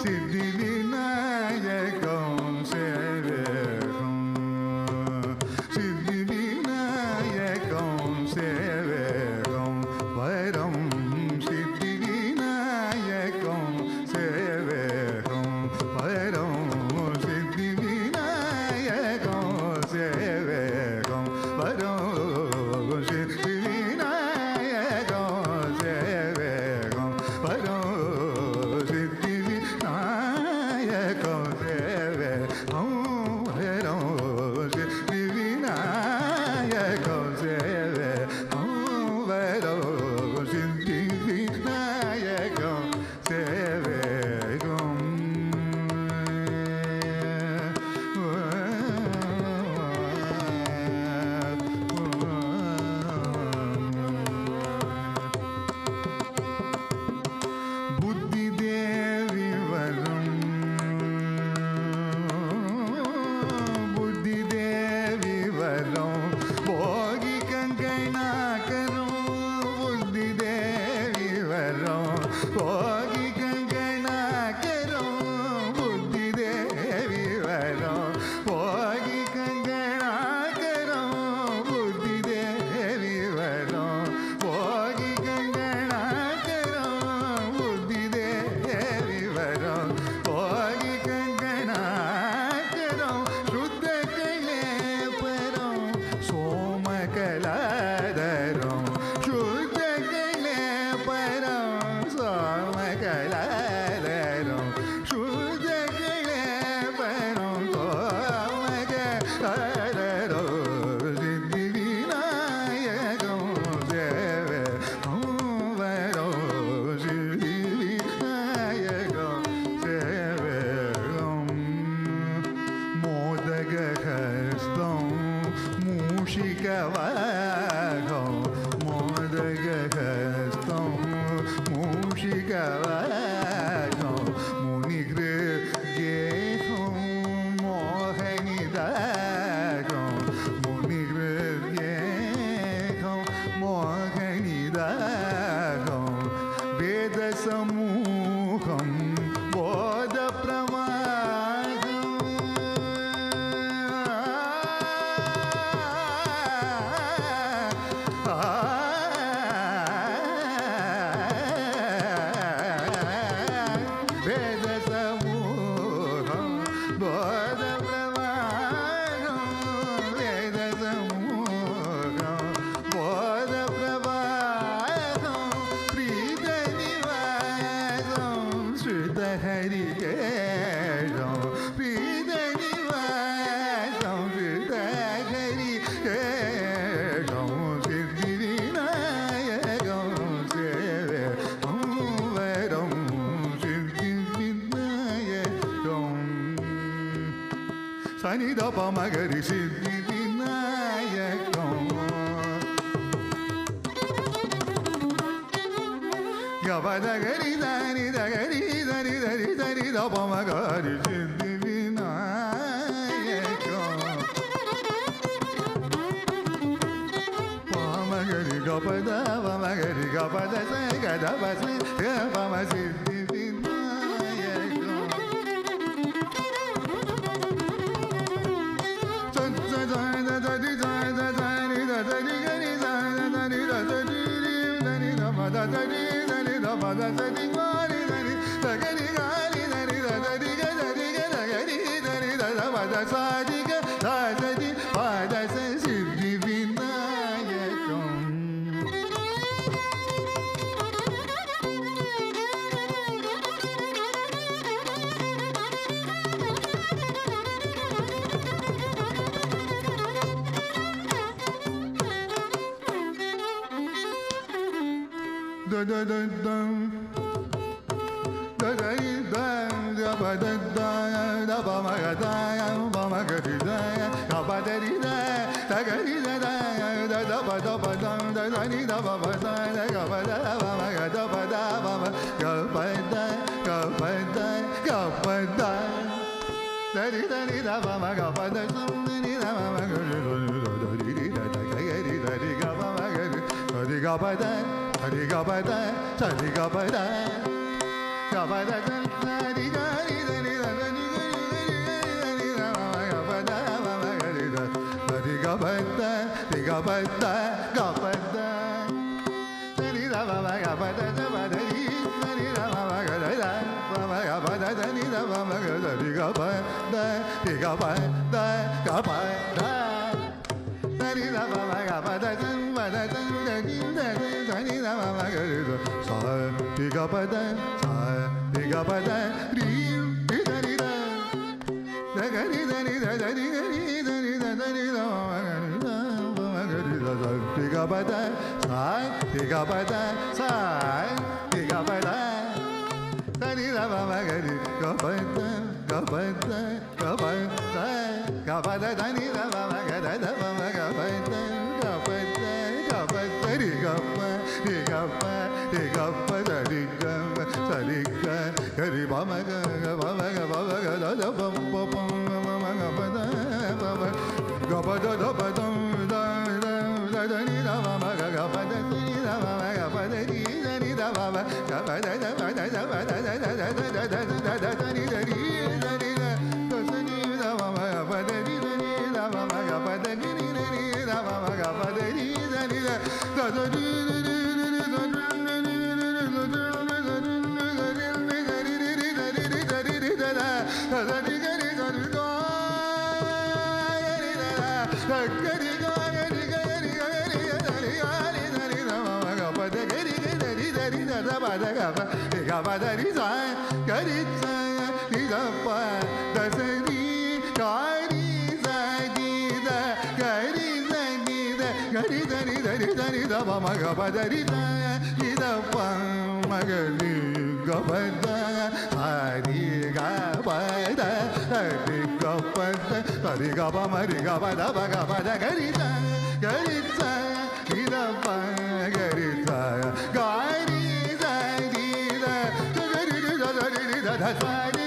சித்தி விநாயகம் சேவேகம் சித்தி விநாயகம் சேவேகம் வரம் சித்தி விநாயகம் சேவேகம் வரம் சித்தி விநாயகம் சேவேகம் வரம் சித்தி விநாயகம் சேவேகம் வரம் சித்தி விநாயகம் சேவேகம் வரம் சித்தி விநாயகம் சேவேகம் வரம் சித்தி விநாயகம் சேவேகம் புத்தி தேவி வரும் புத்தி தேவி வரும் போகி கங்கணாக்கரும் புத்தி தேவி வரும் போகி கங்கணாக்கரும் புத்தி தேவி வரும் போகி கங்கணாக்கரும் புத்தி தேவி வரும் போகி கங்கணாக்கரும் புத்தி தேவி வரும் போகி கங்கணாக்கரும் சுத்த கலேபரம் சோமகலாதரம் சுத்த கலேபரம் சோமகலாதரம் சுத்த கலேபரம் சோமகலாதரம் சித்தி விநாயகம் சேவேகம் வரம் சித்தி விநாயகம் சேவேகம் மோதகஹஸ்தம் மூஷிகவாகம் மோதகஹஸ்தம் மூஷிகவாகம் முனிகிருத்யேகம் மோகனிதாகம் முனிகிருத்யேகம் மோகனிதாகம் வேத சமூகம் போத வேத சமூகம் போத பிரமாணம் வேத சமூகம் போத பிரமாணம் பிரீத நிவாசம் ஸ்ருத ஹரிகேஷம் பிரீத நிவாசம் ஸ்ருத ஹரிகேஷம் சித்தி விநாயகம் சேவேகம் வரம் சித்தி விநாயகம் சனித பமகரி சித்தி விநாயகம் கபதகரி தனி தகரி தனி தரி தனி தபமகரி சித்தி விநாயகம் பமகரி கபத பமகரி கபத கதபச பம சித்தி விநாயகம் தரி தரி தரி கரி தரி தரி தரி தமத தரி தரி தமத தரி மாரி தரி தகரி காரி தரி தரி கரி கரி தரி தமத சாரி கரி பாத சித்தி Vinayagam da da da dum da da da da ba da da da ba ma ga da ba ma ga di da ba da di da ga di da da ba da ni da ba da ga ba da ba ma ga da ba ga ba da da di da ba ma ga ba da ni da ba ma ga di da ga di da ga ba ma ga di ga ba da Ga ba da, ga ba da, ga ba da, ga ba da, pada ga pada ni da ba ma ga pada da ba da ni da ba ma ga da da ba ma ga pada da ni da ba ma ga da ni ga pada ga pada ga pada ni da ba ma ga pada da ba da da ni da ni da ba ma ga da sa ni ga pada sa ni ga pada ri da ni da da ga ni da ni da da ni ga ni da ni da da ni da ba ma ga ni da sa ni ga pada sa ni ga pada sa ni ga pada da ni da ba ma ga ni ga pada ga pada ga pada ga pada da ni da ba ma ga da da ba ma ga pada ga pada ga pada ri ga pa ri ga pa ri ga pa da ri ga sa ri ga ri ba ma ga ba ma ga ba ma ga da da ba pa pa ma ma ga pa da ba ba ga pa da da pa da da da da ni da ba ma ga ga pa da ni da ba ma ga pa da ni da ni da ba ma ga pa da da ba da da ba da da da da da da da da da ni da ni da ni da da ni da ba ma ga pa da ni da ni da ba ma ga pa da ni ni da ba ma ga pa da ni da ni da da da ni That's